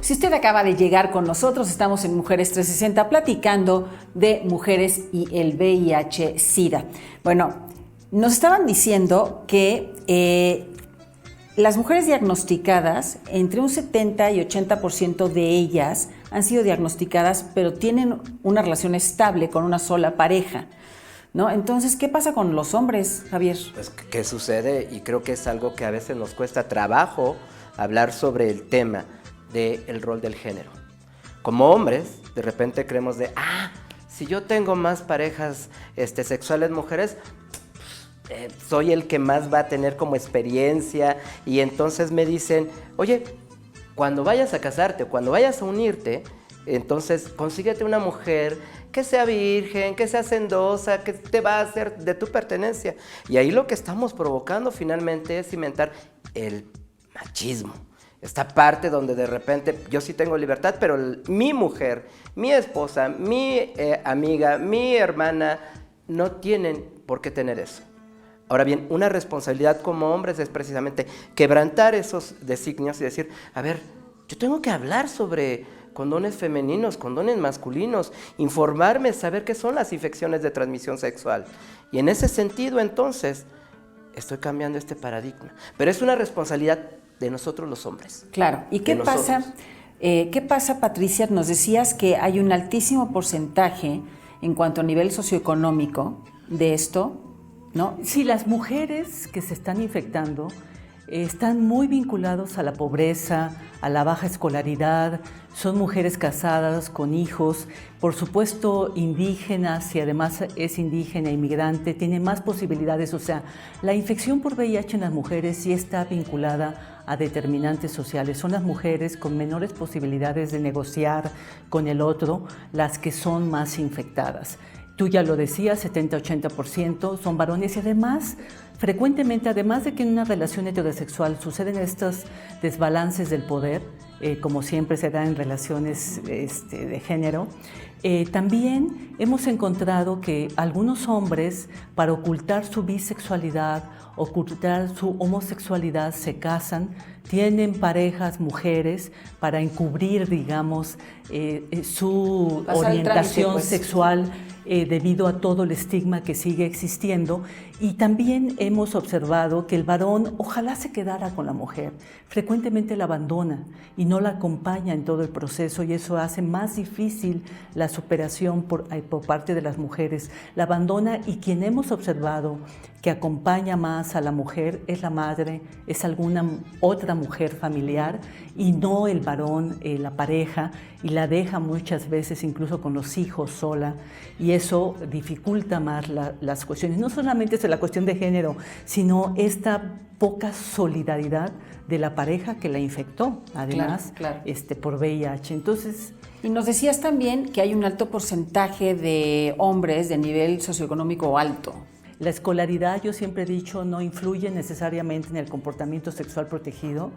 Si usted acaba de llegar con nosotros, estamos en Mujeres 360 platicando de mujeres y el VIH-Sida. Bueno, nos estaban diciendo que las mujeres diagnosticadas, entre un 70 y 80% de ellas han sido diagnosticadas, pero tienen una relación estable con una sola pareja, ¿no? Entonces, ¿qué pasa con los hombres, Javier? Pues, ¿qué sucede? Y creo que es algo que a veces nos cuesta trabajo hablar sobre el tema del rol del género. Como hombres, de repente creemos si yo tengo más parejas sexuales mujeres, soy el que más va a tener como experiencia, y entonces me dicen, oye, cuando vayas a casarte o cuando vayas a unirte, entonces consíguete una mujer que sea virgen, que sea hacendosa, que te va a hacer de tu pertenencia. Y ahí lo que estamos provocando finalmente es cimentar el machismo. Esta parte donde de repente yo sí tengo libertad, pero mi mujer, mi esposa, mi amiga, mi hermana no tienen por qué tener eso. Ahora bien, una responsabilidad como hombres es precisamente quebrantar esos designios y decir, a ver, yo tengo que hablar sobre condones femeninos, condones masculinos, informarme, saber qué son las infecciones de transmisión sexual. Y en ese sentido, entonces, estoy cambiando este paradigma. Pero es una responsabilidad de nosotros los hombres. Claro. ¿Y qué pasa? ¿Qué pasa, Patricia? Nos decías que hay un altísimo porcentaje en cuanto a nivel socioeconómico de esto, ¿no? Sí, las mujeres que se están infectando están muy vinculados a la pobreza, a la baja escolaridad, son mujeres casadas con hijos, por supuesto indígenas, y además es indígena, inmigrante, tiene más posibilidades. O sea, la infección por VIH en las mujeres sí está vinculada a determinantes sociales. Son las mujeres con menores posibilidades de negociar con el otro las que son más infectadas. Tú ya lo decías, 70-80% son varones, y además, frecuentemente, además de que en una relación heterosexual suceden estos desbalances del poder, como siempre se da en relaciones de género, también hemos encontrado que algunos hombres, para ocultar su bisexualidad, ocultar su homosexualidad, se casan, tienen parejas mujeres para encubrir, digamos, su orientación sexual, debido a todo el estigma que sigue existiendo. Y también hemos observado que el varón ojalá se quedara con la mujer, frecuentemente la abandona y no la acompaña en todo el proceso, y eso hace más difícil la superación por parte de las mujeres. La abandona, y quien hemos observado que acompaña más a la mujer es la madre, es alguna otra mujer familiar, y no el varón, la pareja, y la deja muchas veces incluso con los hijos sola, y eso dificulta más las cuestiones. No solamente es la cuestión de género, sino esta poca solidaridad de la pareja que la infectó, además, claro. Por VIH. Entonces, y nos decías también que hay un alto porcentaje de hombres de nivel socioeconómico alto. La escolaridad, yo siempre he dicho, no influye necesariamente en el comportamiento sexual protegido.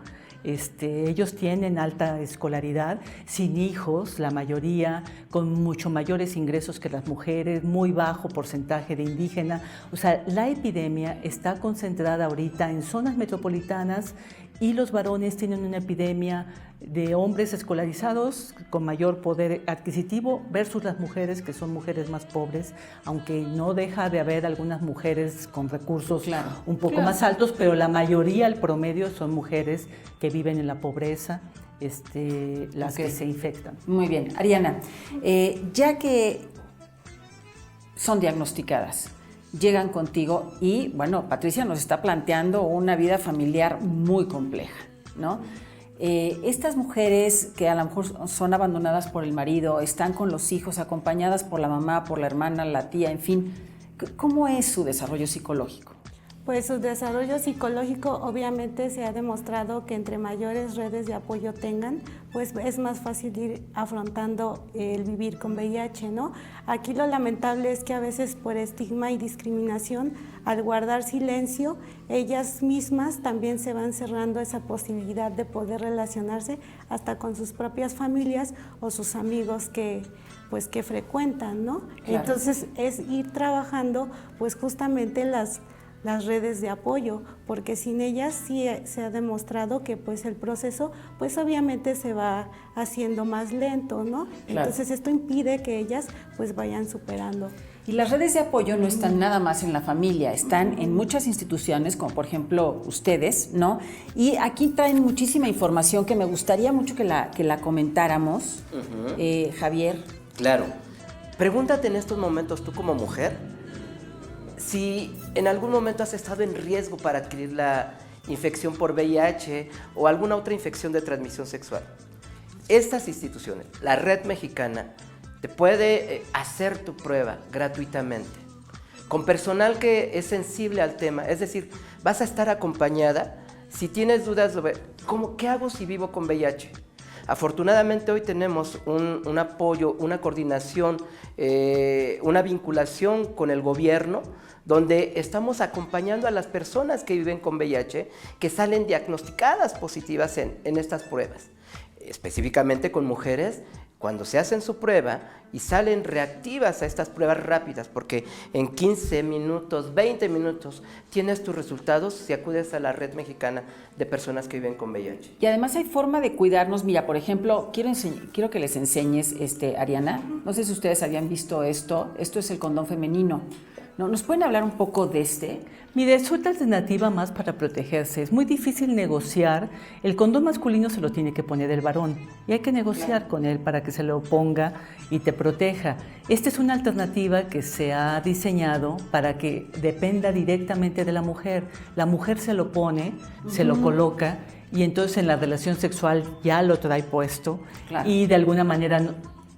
Ellos tienen alta escolaridad, sin hijos, la mayoría, con mucho mayores ingresos que las mujeres, muy bajo porcentaje de indígena. O sea, la epidemia está concentrada ahorita en zonas metropolitanas, y los varones tienen una epidemia de hombres escolarizados con mayor poder adquisitivo versus las mujeres, que son mujeres más pobres, aunque no deja de haber algunas mujeres con recursos un poco más altos, pero la mayoría, el promedio, son mujeres que viven en la pobreza, las que se infectan. Muy bien. Ariana, ya que son diagnosticadas, llegan contigo y, bueno, Patricia nos está planteando una vida familiar muy compleja, ¿no? Estas mujeres que a lo mejor son abandonadas por el marido, están con los hijos, acompañadas por la mamá, por la hermana, la tía, en fin, ¿cómo es su desarrollo psicológico? Pues su desarrollo psicológico, obviamente se ha demostrado que entre mayores redes de apoyo tengan, pues es más fácil ir afrontando el vivir con VIH, ¿no? Aquí lo lamentable es que a veces por estigma y discriminación, al guardar silencio, ellas mismas también se van cerrando esa posibilidad de poder relacionarse hasta con sus propias familias o sus amigos que frecuentan, ¿no? Claro. Entonces es ir trabajando pues justamente las las redes de apoyo, porque sin ellas sí se ha demostrado que pues el proceso pues obviamente se va haciendo más lento, ¿no? Claro. Entonces esto impide que ellas pues vayan superando. Y las redes de apoyo no están nada más en la familia, están en muchas instituciones, como por ejemplo ustedes, ¿no? Y aquí traen muchísima información que me gustaría mucho que la comentáramos, Javier. Claro. Pregúntate en estos momentos, tú como mujer, si en algún momento has estado en riesgo para adquirir la infección por VIH o alguna otra infección de transmisión sexual. Estas instituciones, la Red Mexicana, te puede hacer tu prueba gratuitamente, con personal que es sensible al tema, es decir, vas a estar acompañada si tienes dudas sobre ¿qué hago si vivo con VIH? Afortunadamente hoy tenemos un apoyo, una coordinación, una vinculación con el gobierno, donde estamos acompañando a las personas que viven con VIH, que salen diagnosticadas positivas en estas pruebas, específicamente con mujeres. Cuando se hacen su prueba y salen reactivas a estas pruebas rápidas, porque en 15 minutos, 20 minutos tienes tus resultados si acudes a la Red Mexicana de Personas que Viven con VIH. Y además hay forma de cuidarnos. Mira, por ejemplo, quiero que les enseñes, Ariana, no sé si ustedes habían visto esto es el condón femenino. ¿No? ¿Nos pueden hablar un poco de este? Mire, es otra alternativa más para protegerse. Es muy difícil negociar. El condón masculino se lo tiene que poner el varón y hay que negociar con él para que se lo ponga y te proteja. Esta es una alternativa que se ha diseñado para que dependa directamente de la mujer. La mujer se lo pone, se lo coloca y entonces en la relación sexual ya lo trae puesto y de alguna manera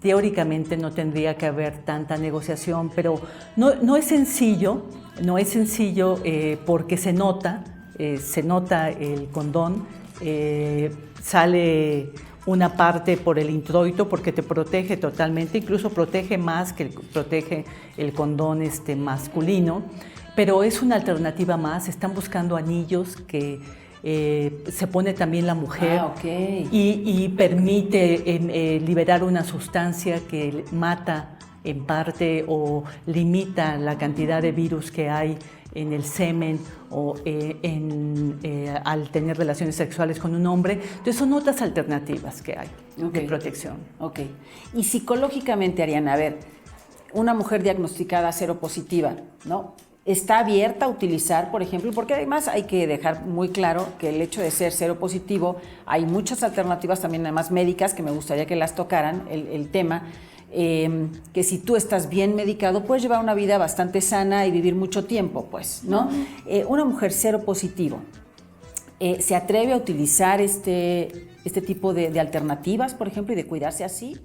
teóricamente no tendría que haber tanta negociación, pero no es sencillo, porque se nota el condón, sale una parte por el introito porque te protege totalmente, incluso protege más que protege el condón masculino, pero es una alternativa más. Están buscando anillos que se pone también la mujer y permite liberar una sustancia que mata en parte o limita la cantidad de virus que hay en el semen o al tener relaciones sexuales con un hombre. Entonces son otras alternativas que hay de protección. Y psicológicamente, Ariana, a ver, una mujer diagnosticada seropositiva, ¿no? ¿Está abierta a utilizar, por ejemplo? Porque además hay que dejar muy claro que el hecho de ser seropositivo, hay muchas alternativas también además médicas que me gustaría que las tocaran, el tema, que si tú estás bien medicado puedes llevar una vida bastante sana y vivir mucho tiempo, pues, ¿no? Una mujer seropositivo, ¿se atreve a utilizar este tipo de alternativas, por ejemplo, y de cuidarse así?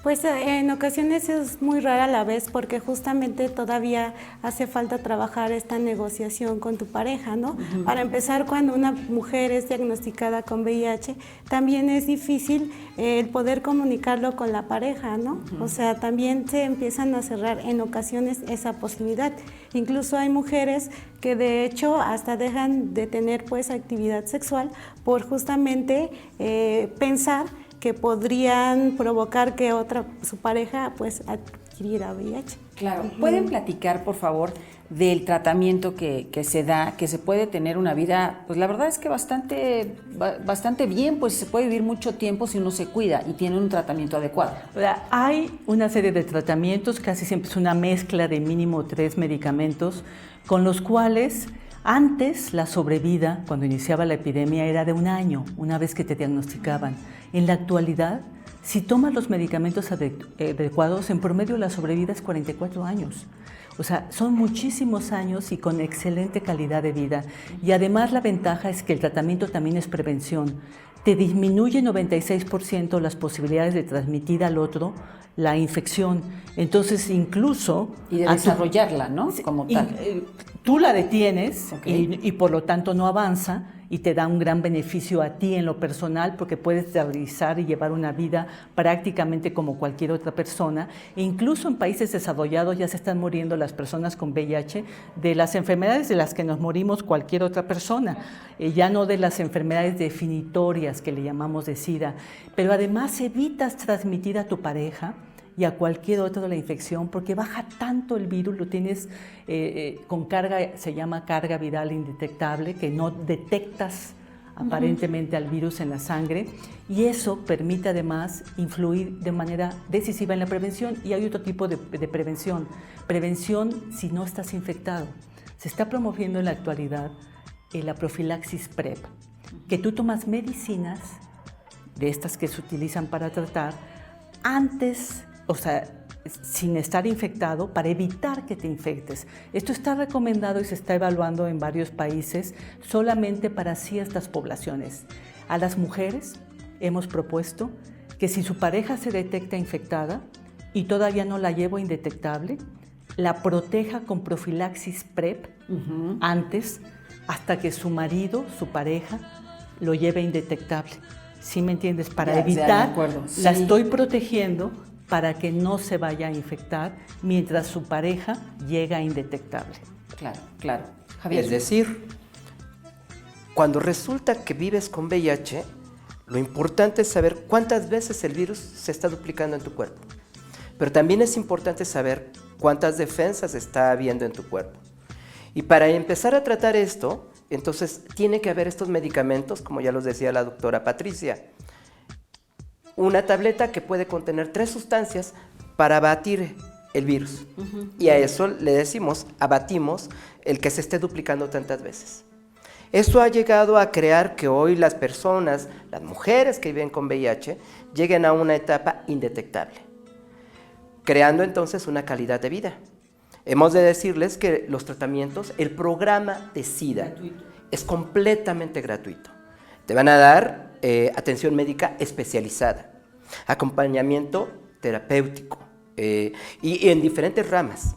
Pues en ocasiones es muy rara la vez porque justamente todavía hace falta trabajar esta negociación con tu pareja, ¿no? Para empezar, cuando una mujer es diagnosticada con VIH, también es difícil el poder comunicarlo con la pareja, ¿no? O sea, también se empiezan a cerrar en ocasiones esa posibilidad. Incluso hay mujeres que de hecho hasta dejan de tener pues actividad sexual por justamente pensar que podrían provocar que su pareja pues adquiriera VIH. Claro. ¿Pueden platicar, por favor, del tratamiento que se da, que se puede tener una vida, pues la verdad es que bastante bien, pues se puede vivir mucho tiempo si uno se cuida y tiene un tratamiento adecuado? O sea, hay una serie de tratamientos, casi siempre es una mezcla de mínimo 3 medicamentos, con los cuales antes la sobrevida, cuando iniciaba la epidemia, era de 1 año, una vez que te diagnosticaban. En la actualidad, si tomas los medicamentos adecuados, en promedio la sobrevida es 44 años. O sea, son muchísimos años y con excelente calidad de vida. Y además la ventaja es que el tratamiento también es prevención. Te disminuye 96% las posibilidades de transmitir al otro la infección. Entonces, incluso... Y de desarrollarla, ¿no? Como tal. Tú la detienes y por lo tanto no avanza y te da un gran beneficio a ti en lo personal porque puedes realizar y llevar una vida prácticamente como cualquier otra persona. E incluso en países desarrollados ya se están muriendo las personas con VIH de las enfermedades de las que nos morimos cualquier otra persona, ya no de las enfermedades definitorias que le llamamos de SIDA. Pero además evitas transmitir a tu pareja y a cualquier otra de la infección, porque baja tanto el virus, lo tienes con carga, se llama carga viral indetectable, que no detectas aparentemente al virus en la sangre, y eso permite además influir de manera decisiva en la prevención. Y hay otro tipo de prevención, si no estás infectado. Se está promoviendo en la actualidad la profilaxis PrEP, que tú tomas medicinas de estas que se utilizan para tratar antes, o sea, sin estar infectado, para evitar que te infectes. Esto está recomendado y se está evaluando en varios países solamente para ciertas poblaciones. A las mujeres hemos propuesto que si su pareja se detecta infectada y todavía no la llevo indetectable, la proteja con profilaxis PrEP antes, hasta que su marido, su pareja, lo lleve indetectable. ¿Sí me entiendes? Para evitar, sí. La estoy protegiendo para que no se vaya a infectar mientras su pareja llega indetectable. Claro, claro. Javier. Es decir, cuando resulta que vives con VIH, lo importante es saber cuántas veces el virus se está duplicando en tu cuerpo. Pero también es importante saber cuántas defensas está habiendo en tu cuerpo. Y para empezar a tratar esto, entonces tiene que haber estos medicamentos, como ya los decía la doctora Patricia. Una tableta que puede contener 3 sustancias para abatir el virus. Y a eso le decimos, abatimos el que se esté duplicando tantas veces. Esto ha llegado a crear que hoy las personas, las mujeres que viven con VIH, lleguen a una etapa indetectable, creando entonces una calidad de vida. Hemos de decirles que los tratamientos, el programa de SIDA es completamente gratuito. Te van a dar atención médica especializada, acompañamiento terapéutico y en diferentes ramas.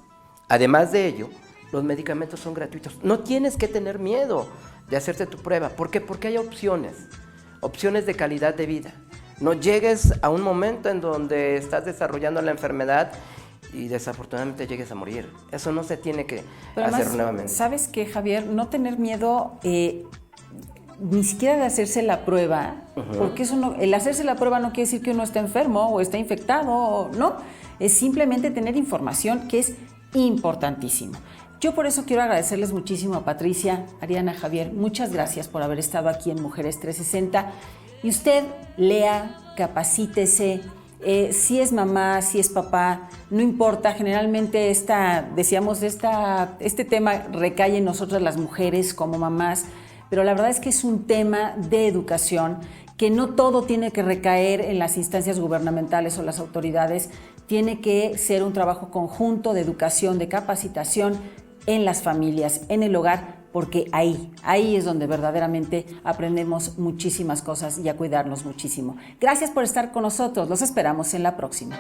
Además de ello, los medicamentos son gratuitos. No tienes que tener miedo de hacerte tu prueba. ¿Por qué? Porque hay opciones de calidad de vida. No llegues a un momento en donde estás desarrollando la enfermedad y desafortunadamente llegues a morir. Eso no se tiene que hacer nuevamente. ¿Sabes qué, Javier? No tener miedo ni siquiera de hacerse la prueba, porque eso no, el hacerse la prueba no quiere decir que uno está enfermo o está infectado, no. Es simplemente tener información, que es importantísimo. Yo por eso quiero agradecerles muchísimo a Patricia, Ariana, Javier. Muchas gracias por haber estado aquí en Mujeres 360. Y usted lea, capacítese. Si es mamá, si es papá, no importa. Generalmente este tema recae en nosotras las mujeres como mamás, pero la verdad es que es un tema de educación, que no todo tiene que recaer en las instancias gubernamentales o las autoridades. Tiene que ser un trabajo conjunto de educación, de capacitación en las familias, en el hogar, porque ahí es donde verdaderamente aprendemos muchísimas cosas y a cuidarnos muchísimo. Gracias por estar con nosotros, los esperamos en la próxima.